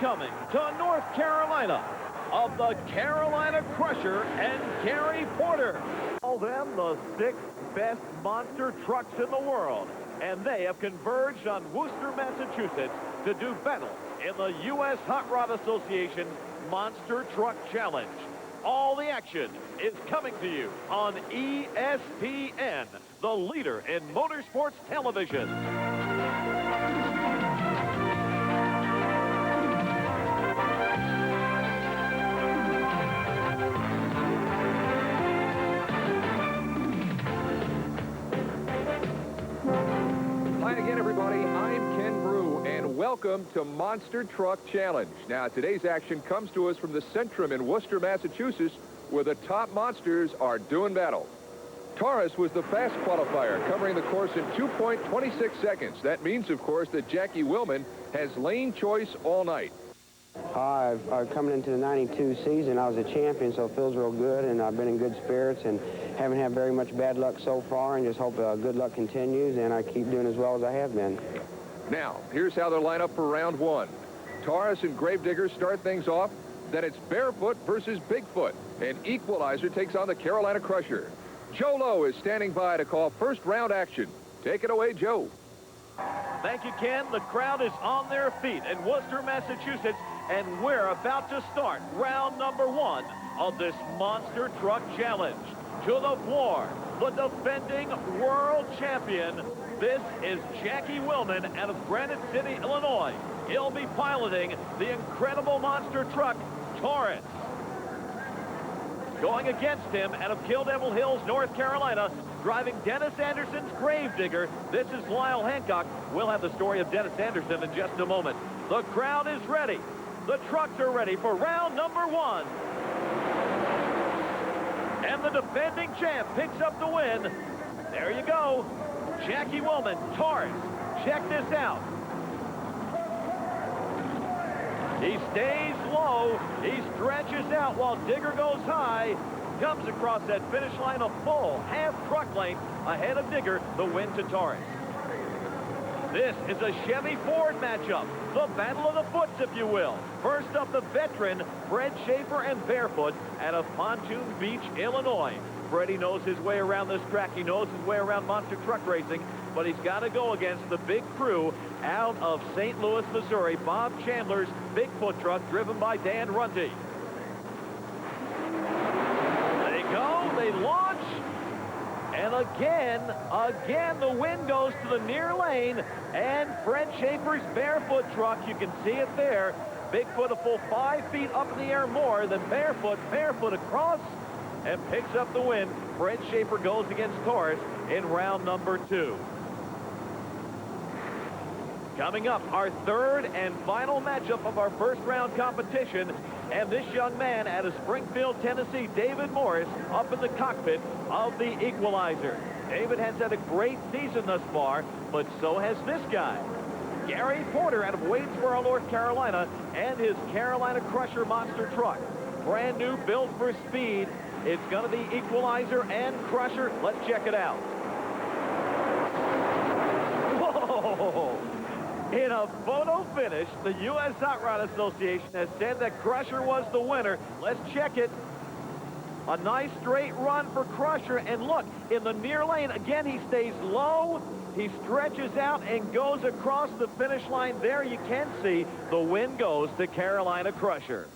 coming to North Carolina of the Carolina Crusher and Gary Porter. Call them the 6 best monster trucks in the world, and they have converged on Worcester, Massachusetts to do battle in the U.S. Hot Rod Association Monster Truck Challenge. All the action is coming to you on ESPN, the leader in motorsports television. Hi again, everybody. I'm Ken Broo, and welcome to Monster Truck Challenge. Now, today's action comes to us from the Centrum in Worcester, Massachusetts, where the top monsters are doing battle. Taurus was the fast qualifier, covering the course in 2.26 seconds. That means, of course, that Jackie Willman has lane choice all night. Coming into the 92 season, I was a champion, so it feels real good, and I've been in good spirits and haven't had very much bad luck so far, and just hope good luck continues, and I keep doing as well as I have been. Now, here's how they'll line up for round one. Taurus and Gravedigger start things off. Then it's Barefoot versus Bigfoot, and Equalizer takes on the Carolina Crusher. Joe Lowe is standing by to call first round action. Take it away, Joe. Thank you, Ken. The crowd is on their feet in Worcester, Massachusetts, and we're about to start round number 1 of this Monster Truck Challenge. To the floor, the defending world champion. This is Jackie Willman out of Granite City, Illinois. He'll be piloting the incredible monster truck, Taurus. Going against him out of Kill Devil Hills, North Carolina, driving Dennis Anderson's Gravedigger, this is Lyle Hancock. We'll have the story of Dennis Anderson in just a moment. The crowd is ready. The trucks are ready for round number 1. And the defending champ picks up the win. There you go. Jackie Willman, Taurus. Check this out. He stays low. He stretches out while Digger goes high. Comes across that finish line a full half truck length ahead of Digger. The win to Taurus. This is a Chevy Ford matchup. The battle of the foots, if you will. First up, the veteran, Fred Schaefer and Barefoot out of Pontoon Beach, Illinois. Freddie knows his way around this track. He knows his way around monster truck racing, but he's got to go against the big crew out of St. Louis, Missouri, Bob Chandler's Bigfoot truck driven by Dan Runty. They go, they launch, and again, the wind goes to the near lane, and Fred Schaefer's Barefoot truck, you can see it there. Bigfoot a full 5 feet up in the air more than Barefoot. Barefoot across and picks up the win. Fred Schaefer goes against Taurus in round number 2. Coming up, our third and final matchup of our first round competition, and this young man out of Springfield, Tennessee, David Morris, up in the cockpit of the Equalizer. David has had a great season thus far, but so has this guy, Gary Porter out of Wadesboro, North Carolina, and his Carolina Crusher monster truck. Brand new, built for speed. It's going to be Equalizer and Crusher. Let's check it out. Whoa! In a photo finish, the U.S. Hot Rod Association has said that Crusher was the winner. Let's check it. A nice straight run for Crusher, and look, in the near lane, again, he stays low. He stretches out and goes across the finish line. There you can see the win goes to Carolina Crusher.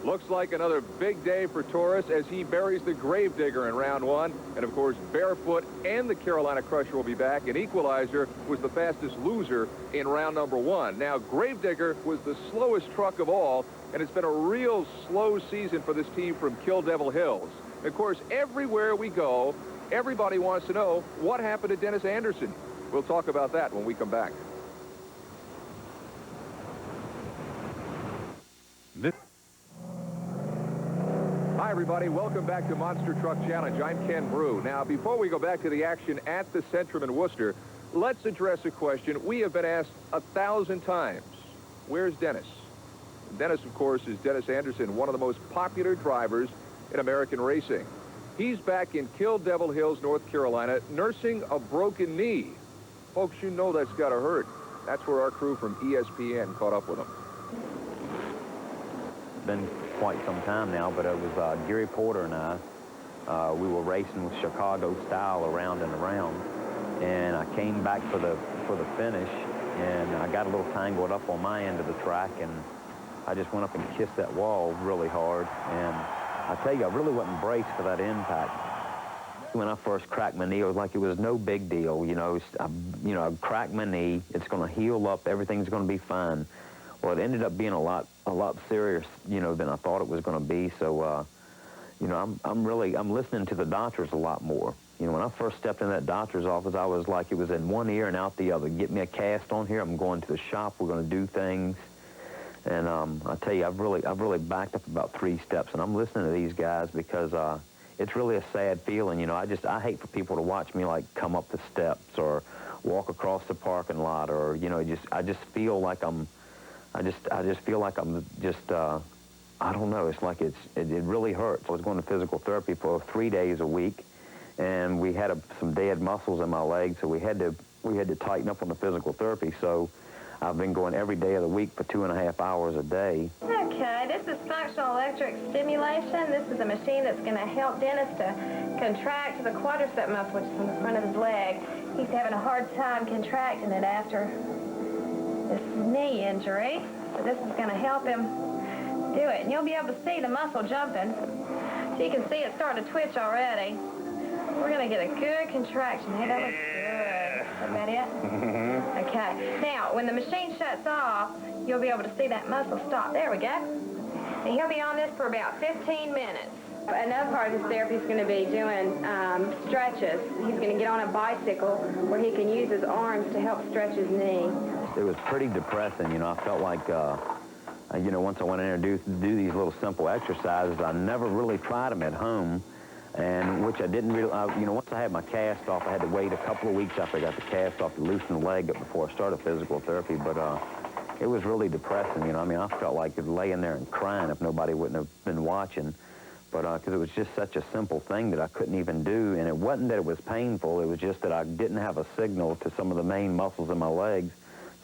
Looks like another big day for Taurus as he buries the Gravedigger in round 1. And, of course, Barefoot and the Carolina Crusher will be back. And Equalizer was the fastest loser in round number 1. Now, Gravedigger was the slowest truck of all, and it's been a real slow season for this team from Kill Devil Hills. Of course, everywhere we go, everybody wants to know what happened to Dennis Anderson. We'll talk about that when we come back. Hi, everybody. Welcome back to Monster Truck Challenge. I'm Ken Broo. Now, before we go back to the action at the Centrum in Worcester, let's address a question we have been asked 1,000 times. Where's Dennis? Dennis, of course, is Dennis Anderson, one of the most popular drivers in American racing. He's back in Kill Devil Hills, North Carolina, nursing a broken knee. Folks, you know that's got to hurt. That's where our crew from ESPN caught up with him. Been quite some time now, but it was Gary Porter and I. We were racing with Chicago style around and around, and I came back for the finish, and I got a little tangled up on my end of the track, and I just went up and kissed that wall really hard. And I tell you, I really wasn't braced for that impact. When I first cracked my knee, it was like it was no big deal. You know, I cracked my knee. It's going to heal up. Everything's going to be fine. Well, it ended up being a lot serious, you know, than I thought it was going to be. So, you know, I'm listening to the doctors a lot more. You know, when I first stepped in that doctor's office, I was like, it was in one ear and out the other. Get me a cast on here. I'm going to the shop. We're going to do things. And I tell you, I've really backed up about 3 steps, and I'm listening to these guys because it's really a sad feeling. You know, I hate for people to watch me like come up the steps or walk across the parking lot, or you know, I just feel like I don't know. It's like it really hurts. I was going to physical therapy for 3 days a week, and we had some dead muscles in my legs, so we had to tighten up on the physical therapy. So I've been going every day of the week for 2.5 hours a day. Okay, this is functional electric stimulation. This is a machine that's going to help Dennis to contract the quadricep muscle, which is on the front of his leg. He's having a hard time contracting it after this knee injury. So this is going to help him do it. And you'll be able to see the muscle jumping. So you can see it starting to twitch already. We're going to get a good contraction. Hey, that looks good. Is that it? Okay. Now, when the machine shuts off, you'll be able to see that muscle stop. There we go. And he'll be on this for about 15 minutes. Another part of his therapy is going to be doing stretches. He's going to get on a bicycle where he can use his arms to help stretch his knee. It was pretty depressing. You know, I felt like, you know, once I went in there to do these little simple exercises, I never really tried them at home. And which I didn't really, you know, once I had my cast off, I had to wait a couple of weeks after I got the cast off to loosen the leg up before I started physical therapy. But it was really depressing, you know. I mean, I felt like laying there and crying if nobody wouldn't have been watching. But because it was just such a simple thing that I couldn't even do. And it wasn't that it was painful. It was just that I didn't have a signal to some of the main muscles in my legs.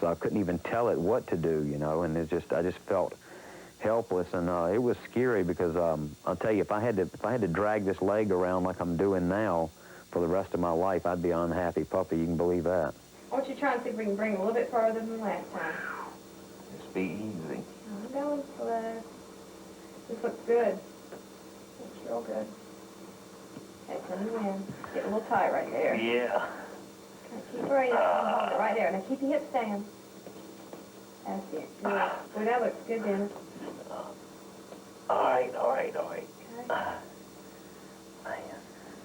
So I couldn't even tell it what to do, you know. And I just felt helpless, and it was scary because I'll tell you, if I had to drag this leg around like I'm doing now for the rest of my life, I'd be an unhappy puppy. You can believe that. Why don't you try and see if we can bring it a little bit further than last time? Just be easy. I'm going slow. This looks good. Looks real good. Okay, come in. Get a little tight right there. Yeah. Okay, keep breathing. Hold it right there. Now keep your hips down. That's it. Good. Well, that looks good, Dennis. All right. Okay.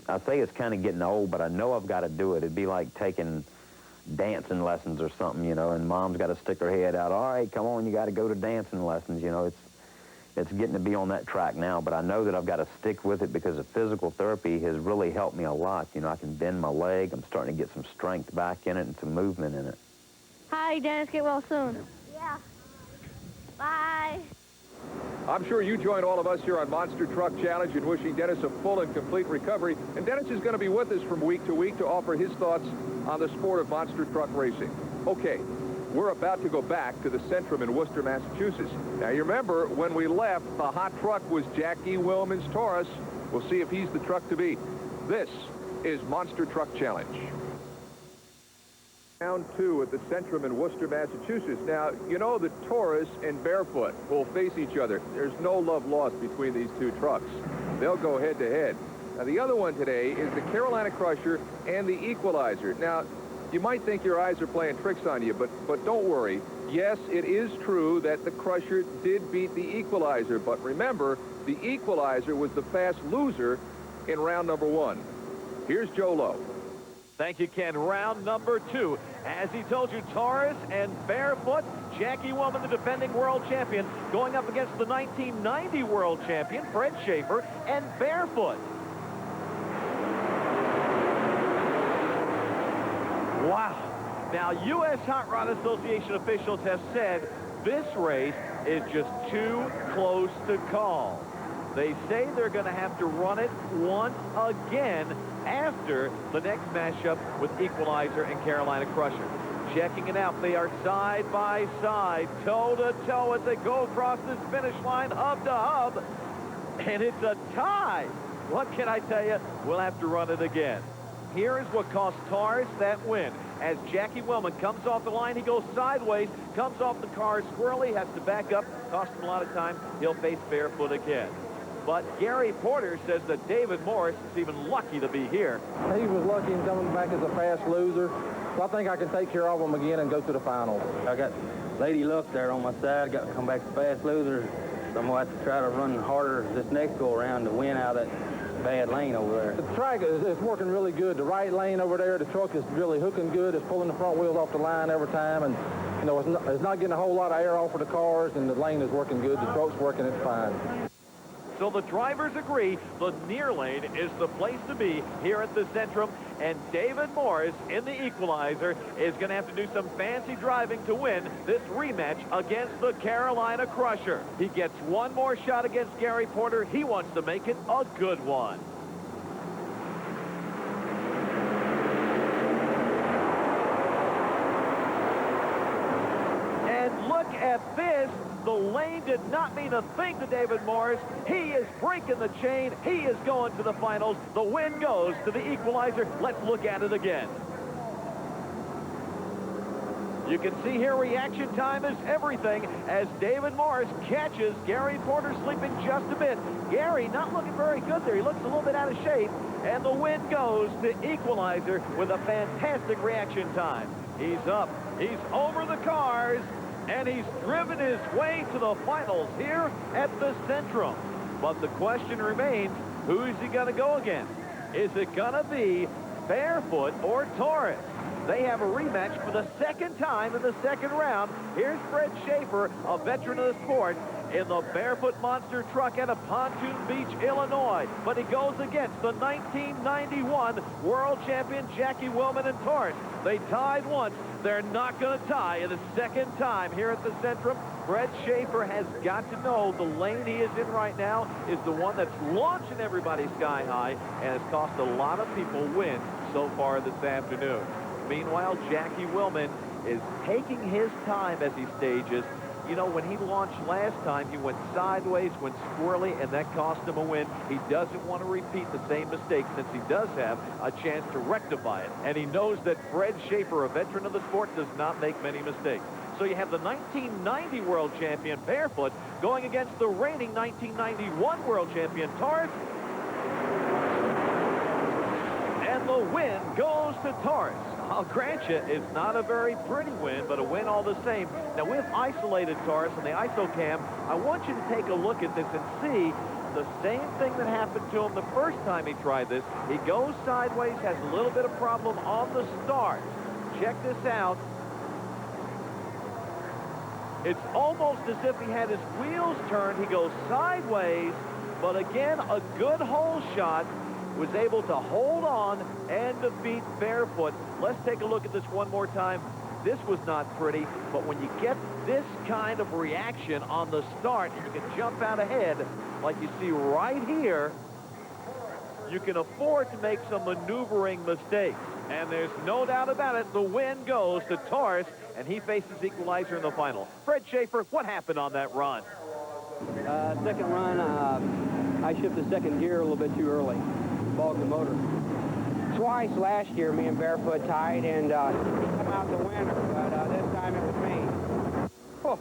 I say it's kind of getting old, but I know I've got to do it. It'd be like taking dancing lessons or something, you know, and Mom's got to stick her head out. All right, come on, you got to go to dancing lessons, you know. It's getting to be on that track now, but I know that I've got to stick with it because the physical therapy has really helped me a lot. You know, I can bend my leg. I'm starting to get some strength back in it and some movement in it. Hi, Dennis. Get well soon. Yeah. Bye. I'm sure you join all of us here on Monster Truck Challenge in wishing Dennis a full and complete recovery. And Dennis is going to be with us from week to week to offer his thoughts on the sport of monster truck racing. Okay, we're about to go back to the Centrum in Worcester, Massachusetts. Now, you remember, when we left, the hot truck was Jackie Willman's Taurus. We'll see if he's the truck to beat. This is Monster Truck Challenge. Round 2 at the Centrum in Worcester, Massachusetts. Now, you know the Taurus and Barefoot will face each other. There's no love lost between these two trucks. They'll go head-to-head. Now, the other one today is the Carolina Crusher and the Equalizer. Now, you might think your eyes are playing tricks on you, but don't worry. Yes, it is true that the Crusher did beat the Equalizer, but remember, the Equalizer was the fast loser in round number 1. Here's Joe Lowe. Thank you, Ken. Round number 2. As he told you, Taurus and Barefoot. Jackie Willman, the defending world champion, going up against the 1990 world champion, Fred Schaefer, and Barefoot. Wow. Now, U.S. Hot Rod Association officials have said this race is just too close to call. They say they're going to have to run it once again after the next matchup with Equalizer and Carolina Crusher. checking it out. They are side by side, toe to toe as they go across this finish line, hub to hub. And it's a tie. What can I tell you? We'll have to run it again. Here is what cost Taurus that win. As Jackie Willman comes off the line, he goes sideways, comes off the car squirrely, has to back up, cost him a lot of time. He'll face barefoot again. But Gary Porter says that David Morris is even lucky to be here. He was lucky in coming back as a fast loser, so I think I can take care of him again and go to the finals. I got Lady Luck there on my side. I got to come back as fast loser. So I'm going to have to try to run harder this next go around to win out of that bad lane over there. The track is working really good. The right lane over there, the truck is really hooking good. It's pulling the front wheels off the line every time, and you know it's not getting a whole lot of air off of the cars, and the lane is working good. The truck's working it fine. So the drivers agree the near lane is the place to be here at the Centrum, and David Morris in the equalizer is going to have to do some fancy driving to win this rematch against the Carolina Crusher. He gets one more shot against Gary Porter. He wants to make it a good one. And look at this. The lane did not mean a thing to David Morris. He is breaking the chain. He is going to the finals. The win goes to the equalizer. Let's look at it again. You can see here reaction time is everything as David Morris catches Gary Porter sleeping just a bit. Gary not looking very good there. He looks a little bit out of shape. And the win goes to equalizer with a fantastic reaction time. He's up. He's over the cars. And he's driven his way to the finals here at the Centrum. But the question remains, who is he going to go against? Is it going to be Barefoot or Taurus? They have a rematch for the second time in the second round. Here's Fred Schaefer, a veteran of the sport, in the Barefoot Monster truck out of Pontoon Beach, Illinois. But he goes against the 1991 world champion Jackie Willman and Taurus. They tied once. They're not going to tie a second time here at the Centrum. Fred Schaefer has got to know the lane he is in right now is the one that's launching everybody sky high and has cost a lot of people wins so far this afternoon. Meanwhile, Jackie Willman is taking his time as he stages. You know, when he launched last time, he went sideways, went squirrely, and that cost him a win. He doesn't want to repeat the same mistake since he does have a chance to rectify it. And he knows that Fred Schaefer, a veteran of the sport, does not make many mistakes. So you have the 1990 world champion, Barefoot, going against the reigning 1991 world champion, Taurus. And the win goes to Taurus. I'll grant you, it's not a very pretty win, but a win all the same. Now, we've isolated Taurus on the ISO cam. I want you to take a look at this and see the same thing that happened to him the first time he tried this. He goes sideways, has a little bit of problem on the start. Check this out. It's almost as if he had his wheels turned. He goes sideways, but again, a good hole shot. Was able to hold on and defeat Barefoot. Let's take a look at this one more time. This was not pretty, but when you get this kind of reaction on the start and you can jump out ahead like you see right here, you can afford to make some maneuvering mistakes. And there's no doubt about it, the win goes to Taurus, and he faces equalizer in the final. Fred Schaefer, what happened on that run? Second run, I shifted second gear a little bit too early. Bogged the motor. Twice last year, me and Barefoot tied, and he came out the winner, but this time it was me. Oh,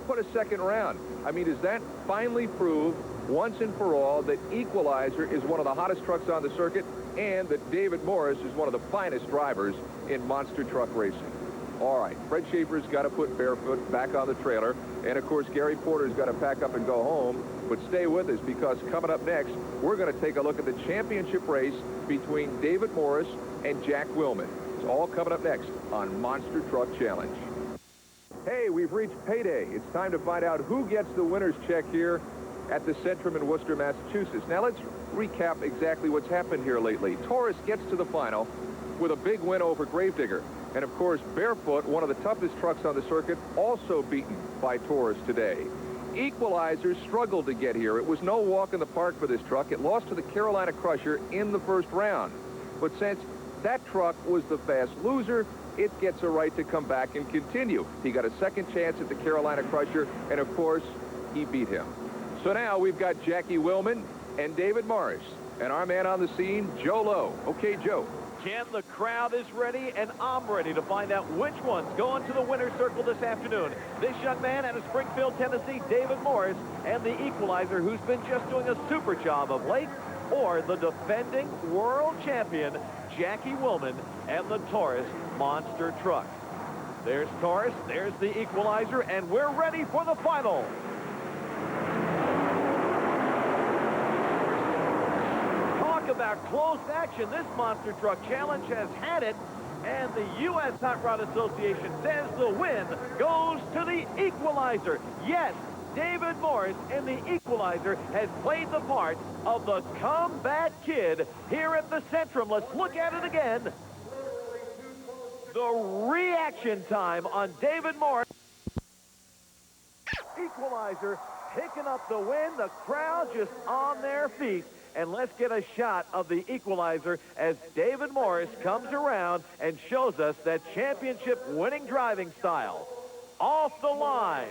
what a second round. I mean, does that finally prove once and for all that Equalizer is one of the hottest trucks on the circuit and that David Morris is one of the finest drivers in monster truck racing? All right, Fred Schaefer's got to put Barefoot back on the trailer, and of course Gary Porter's got to pack up and go home. But stay with us, because coming up next, we're going to take a look at the championship race between David Morris and Jack Willman. It's all coming up next on Monster Truck Challenge. Hey, we've reached payday. It's time to find out who gets the winner's check here at the Centrum in Worcester, Massachusetts. Now let's recap exactly what's happened here lately. Taurus gets to the final with a big win over Gravedigger. And of course, Barefoot, one of the toughest trucks on the circuit, also beaten by Taurus today. Equalizer struggled to get here. It was no walk in the park for this truck. It lost to the Carolina Crusher in the first round. But since that truck was the fast loser, it gets a right to come back and continue. He got a second chance at the Carolina Crusher, and of course, he beat him. So now we've got Jackie Willman and David Morris, and our man on the scene, Joe Lowe. Okay, Joe. Ken, the crowd is ready, and I'm ready to find out which one's going to the winner's circle this afternoon. This young man out of Springfield, Tennessee, David Morris, and the equalizer who's been just doing a super job of late, or the defending world champion, Jackie Willman, and the Taurus monster truck. There's Taurus, there's the equalizer, and we're ready for the final. Talk about close action. This monster truck challenge has had it, and the U.S. Hot Rod Association says the win goes to the equalizer. Yes, David Morris in the equalizer has played the part of the comeback kid here at the Centrum. Let's look at it again. The reaction time on David Morris. Equalizer picking up the win. The crowd just on their feet. And let's get a shot of the equalizer as David Morris comes around and shows us that championship-winning driving style. Off the line.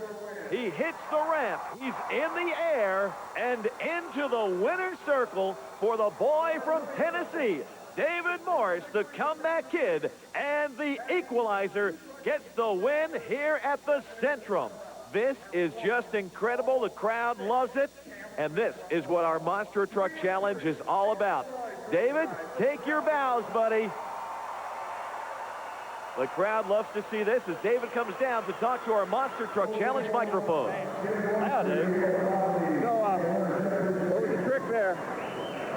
He hits the ramp. He's in the air and into the winner's circle for the boy from Tennessee. David Morris, the comeback kid, and the equalizer gets the win here at the Centrum. This is just incredible. The crowd loves it. And this is what our Monster Truck Challenge is all about. David, take your bows, buddy. The crowd loves to see this as David comes down to talk to our Monster Truck Challenge microphone. How do? So, what was the trick there?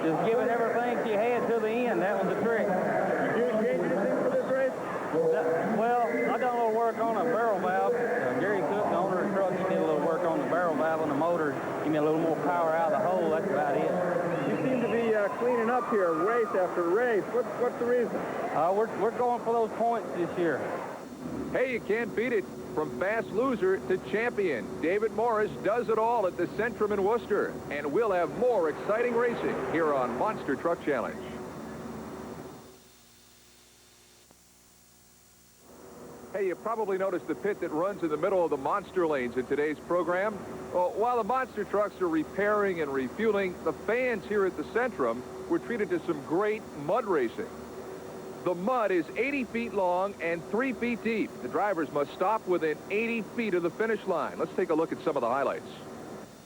Just giving everything she had to the end. That was the trick. Did you change anything for this race? Well, I done a little work on a barrel valve. Gary Cook, the owner of the truck, he did a little work on the barrel valve and the motor. Give me a little more power out of the hole. That's about it. You seem to be cleaning up here race after race. What's the reason? We're going for those points this year. Hey, you can't beat it. From fast loser to champion, David Morris does it all at the Centrum in Worcester. And we'll have more exciting racing here on Monster Truck Challenge. Hey, you probably noticed the pit that runs in the middle of the monster lanes in today's program. Well, while the monster trucks are repairing and refueling, the fans here at the Centrum were treated to some great mud racing. The mud is 80 feet long and 3 feet deep. The drivers must stop within 80 feet of the finish line. Let's take a look at some of the highlights.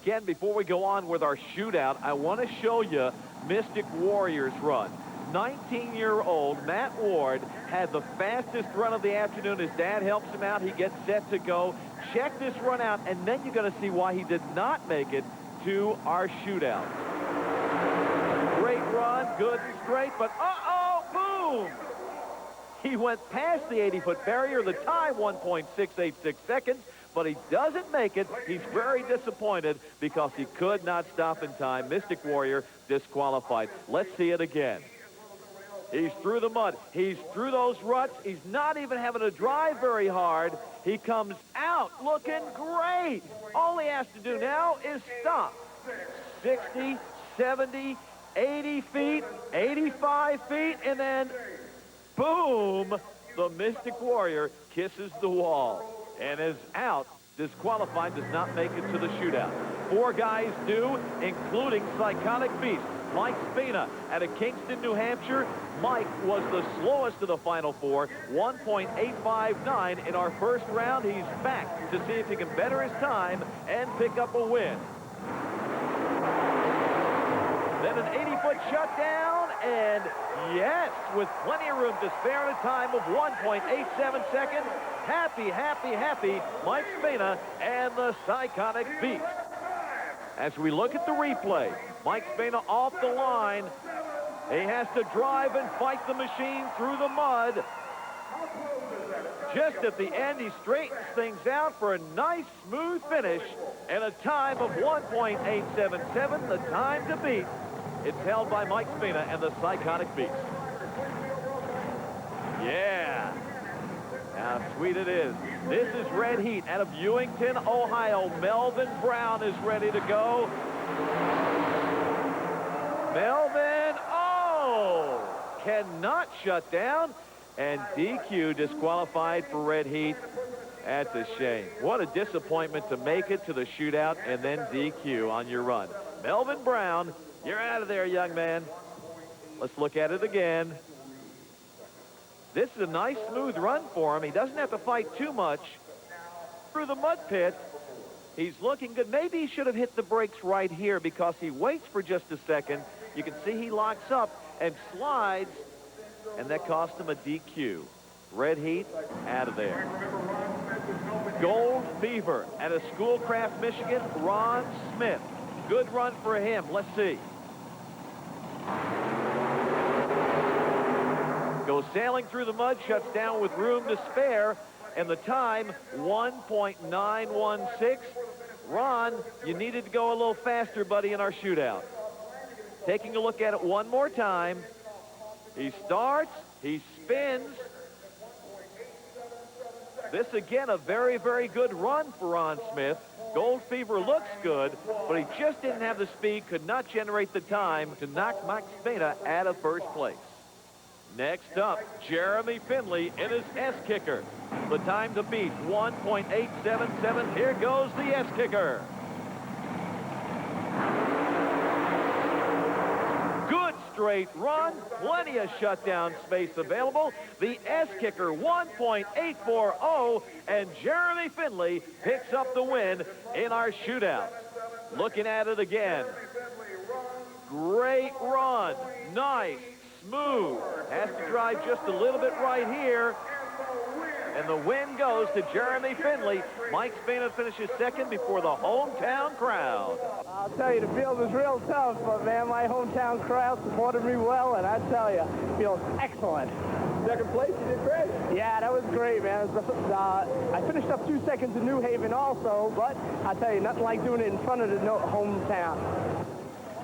Ken, before we go on with our shootout, I want to show you Mystic Warrior's run. 19-year-old Matt Ward had the fastest run of the afternoon. His dad helps him out. He gets set to go. Check this run out, and then you're going to see why he did not make it to our shootout. Great run, good and straight, but boom! He went past the 80-foot barrier. The time, 1.686 seconds, but he doesn't make it. He's very disappointed because he could not stop in time. Mystic Warrior disqualified. Let's see it again. He's through the mud. He's through those ruts. He's not even having to drive very hard. He comes out looking great. All he has to do now is stop. 60, 70, 80 feet, 85 feet, and then, boom, the Mystic Warrior kisses the wall and is out, disqualified, does not make it to the shootout. 4 guys do, including Psychotic Beast. Mike Spina out of Kingston, New Hampshire. Mike was the slowest of the final 4, 1.859 in our first round. He's back to see if he can better his time and pick up a win. Then an 80-foot shutdown, and yes, with plenty of room to spare at a time of 1.87 seconds. Happy, happy, happy Mike Spina and the Psychotic Beast. As we look at the replay, Mike Spina off the line. He has to drive and fight the machine through the mud. Just at the end, he straightens things out for a nice, smooth finish and a time of 1.877, the time to beat. It's held by Mike Spina and the Psychotic Beast. Yeah. How sweet it is. This is Red Heat out of Ewington, Ohio. Melvin Brown is ready to go. Melvin, cannot shut down. and DQ disqualified for red heat. That's a shame. What a disappointment to make it to the shootout and then DQ on your run. Melvin Brown, you're out of there, young man. Let's look at it again. This is a nice, smooth run for him. He doesn't have to fight too much. Through the mud pit, he's looking good. Maybe he should have hit the brakes right here because he waits for just a second. You can see he locks up and slides, and that cost him a DQ. Red heat, out of there. Gold Fever at a Schoolcraft, Michigan, Ron Smith. Good run for him. Let's see. Goes sailing through the mud, shuts down with room to spare, and the time, 1.916. Ron, you needed to go a little faster, buddy, in our shootout. Taking a look at it one more time. He starts, he spins. This, again, a very, very good run for Ron Smith. Gold Fever looks good, but he just didn't have the speed, could not generate the time to knock Mike Spina out of first place. Next up, Jeremy Finley in his S-Kicker. The time to beat, 1.877. Here goes the S-Kicker. Good straight run, plenty of shutdown space available. The S-Kicker, 1.840, and Jeremy Finley picks up the win in our shootout. Looking at it again. Great run, nice. Smooth. Has to drive just a little bit right here. And the win goes to Jeremy Finley. Mike Spina finishes second before the hometown crowd. I'll tell you, the field was real tough, but, man, my hometown crowd supported me well, and I tell you, it feels excellent. Second place, you did great. Yeah, that was great, man. I finished up 2 seconds in New Haven also, but I tell you, nothing like doing it in front of the hometown.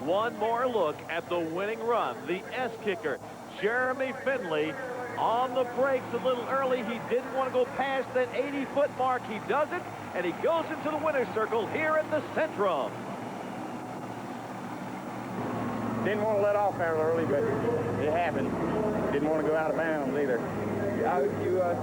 One more look at the winning run, the S-Kicker. Jeremy Finley on the brakes a little early. He didn't want to go past that 80-foot mark. He does it, and he goes into the winner's circle here at the Centrum. Didn't want to let off there early, but it happened. Didn't want to go out of bounds either. You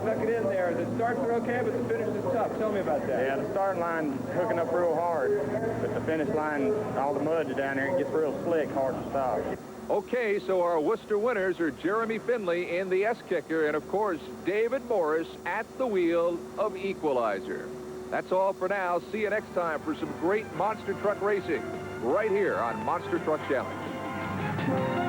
snuck it in there. The starts are okay, but the finish is tough. Tell me about that. Yeah, the starting line hooking up real hard, but the finish line, all the mud down there, it gets real slick, hard to stop. Okay, so our Worcester winners are Jeremy Finley in the S-Kicker and, of course, David Morris at the wheel of Equalizer. That's all for now. See you next time for some great monster truck racing right here on Monster Truck Challenge.